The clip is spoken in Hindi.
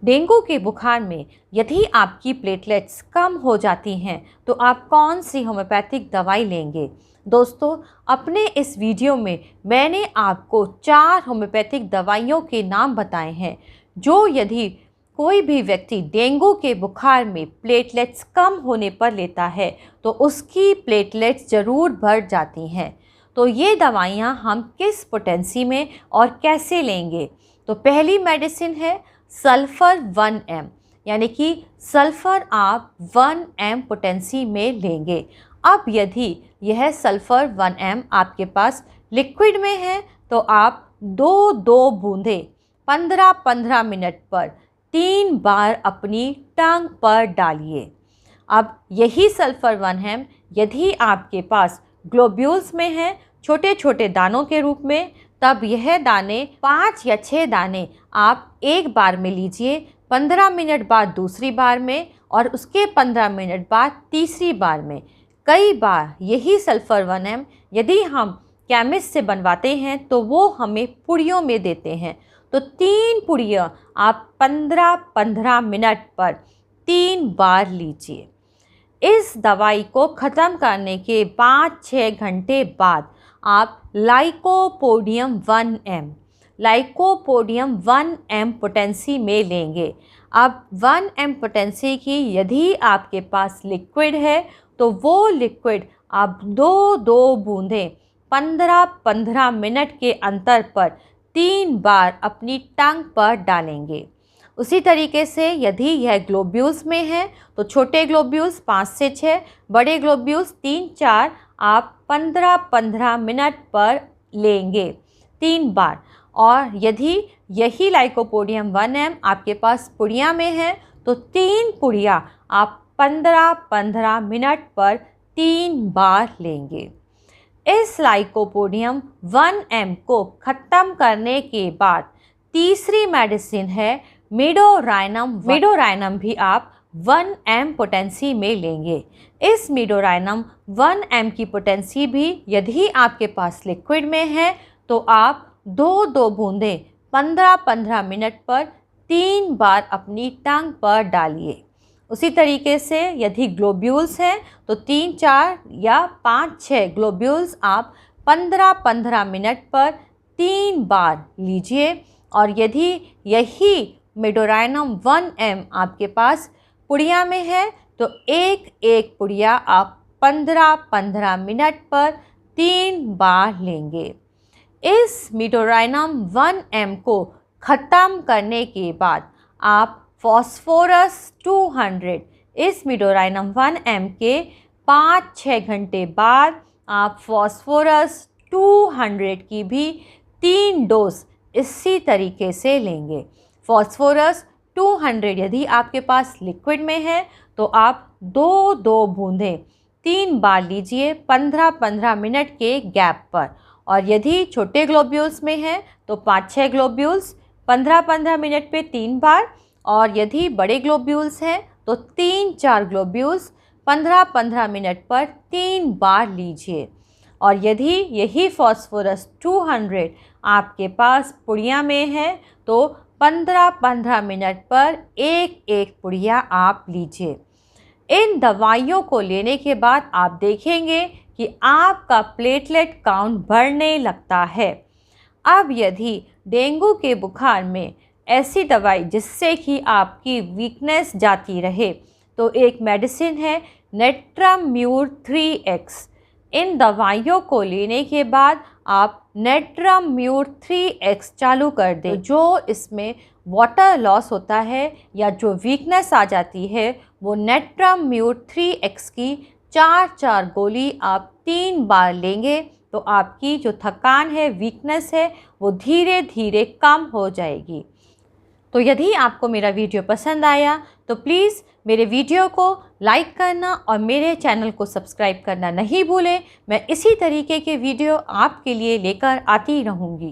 डेंगू के बुखार में यदि आपकी प्लेटलेट्स कम हो जाती हैं तो आप कौन सी होम्योपैथिक दवाई लेंगे। दोस्तों, अपने इस वीडियो में मैंने आपको 4 होम्योपैथिक दवाइयों के नाम बताए हैं जो यदि कोई भी व्यक्ति डेंगू के बुखार में प्लेटलेट्स कम होने पर लेता है तो उसकी प्लेटलेट्स ज़रूर बढ़ जाती हैं। तो ये दवाइयाँ हम किस पोटेंसी में और कैसे लेंगे। तो पहली मेडिसिन है सल्फ़र 1 m, यानी कि सल्फ़र आप 1 m पोटेंसी में लेंगे। अब यदि यह सल्फ़र 1 m आपके पास लिक्विड में है तो आप 2 बूंदें 15-15 मिनट पर 3 बार अपनी टंग पर डालिए। अब यही सल्फ़र 1 m यदि आपके पास ग्लोब्यूल्स में है, छोटे छोटे दानों के रूप में, तब यह दाने 5 या 6 दाने आप एक बार में लीजिए, 15 मिनट बाद दूसरी बार में और उसके 15 मिनट बाद तीसरी बार में। कई बार यही सल्फ़र 1 m यदि हम केमिस्ट से बनवाते हैं तो वो हमें पुड़ियों में देते हैं। तो 3 पुड़ियाँ आप 15-15 मिनट पर 3 बार लीजिए। इस दवाई को ख़त्म करने के 5-6 घंटे बाद आप लाइकोपोडियम 1 m पोटेंसी में लेंगे। अब 1 m पोटेंसी की यदि आपके पास लिक्विड है तो वो लिक्विड आप 2 बूंदें 15-15 मिनट के अंतर पर 3 बार अपनी टंग पर डालेंगे। उसी तरीके से यदि यह ग्लोब्यूल्स में है तो छोटे ग्लोब्यूल्स 5 से 6, बड़े ग्लोब्यूल्स 3-4 आप 15-15 मिनट पर लेंगे 3 बार। और यदि यही लाइकोपोडियम 1 m आपके पास पुड़िया में है तो 3 पुड़िया आप 15-15 मिनट पर 3 बार लेंगे। इस लाइकोपोडियम 1 m को ख़त्म करने के बाद तीसरी मेडिसिन है मिडोराइनम भी आप 1 m पोटेंसी में लेंगे। इस मिडोराइनम 1 m की पोटेंसी भी यदि आपके पास लिक्विड में है तो आप 2 बूंदें 15-15 मिनट पर 3 बार अपनी टंग पर डालिए। उसी तरीके से यदि ग्लोब्यूल्स हैं तो 3-4 या 5-6 ग्लोब्यूल्स आप 15-15 मिनट पर 3 बार लीजिए। और यदि यही मिडोराइनम 1 m आपके पास पुड़िया में है तो एक पुड़िया आप 15-15 मिनट पर 3 बार लेंगे। इस मिडोराइनम 1 m को ख़त्म करने के बाद आप फॉस्फोरस 200, इस मिडोराइनम 1 m के 5-6 घंटे बाद आप फॉस्फोरस 200 की भी 3 डोज इसी तरीके से लेंगे। फॉस्फोरस 200 यदि आपके पास लिक्विड में है तो आप 2 बूंदें 3 बार लीजिए 15-15 मिनट के गैप पर। और यदि छोटे ग्लोब्यूल्स में है तो 5-6 ग्लोब्यूल्स 15-15 मिनट पे 3 बार। और यदि बड़े ग्लोब्यूल्स हैं तो 3-4 ग्लोब्यूल्स 15-15 मिनट पर 3 बार लीजिए। और यदि यही फॉस्फोरस 200 आपके पास पुड़िया में है तो 15-15 मिनट पर एक पुड़िया आप लीजिए। इन दवाइयों को लेने के बाद आप देखेंगे कि आपका प्लेटलेट काउंट बढ़ने लगता है। अब यदि डेंगू के बुखार में ऐसी दवाई जिससे कि आपकी वीकनेस जाती रहे तो एक मेडिसिन है नेट्राम्यूर 3x। इन दवाइयों को लेने के बाद आप नेट्राम्यूर 3x चालू कर दें। जो इसमें वाटर लॉस होता है या जो वीकनेस आ जाती है वो नेट्राम्यूर 3x की 4 गोली आप 3 बार लेंगे तो आपकी जो थकान है, वीकनेस है, वो धीरे धीरे कम हो जाएगी। तो यदि आपको मेरा वीडियो पसंद आया तो प्लीज़ मेरे वीडियो को लाइक करना और मेरे चैनल को सब्सक्राइब करना नहीं भूलें। मैं इसी तरीके के वीडियो आपके लिए लेकर आती रहूँगी।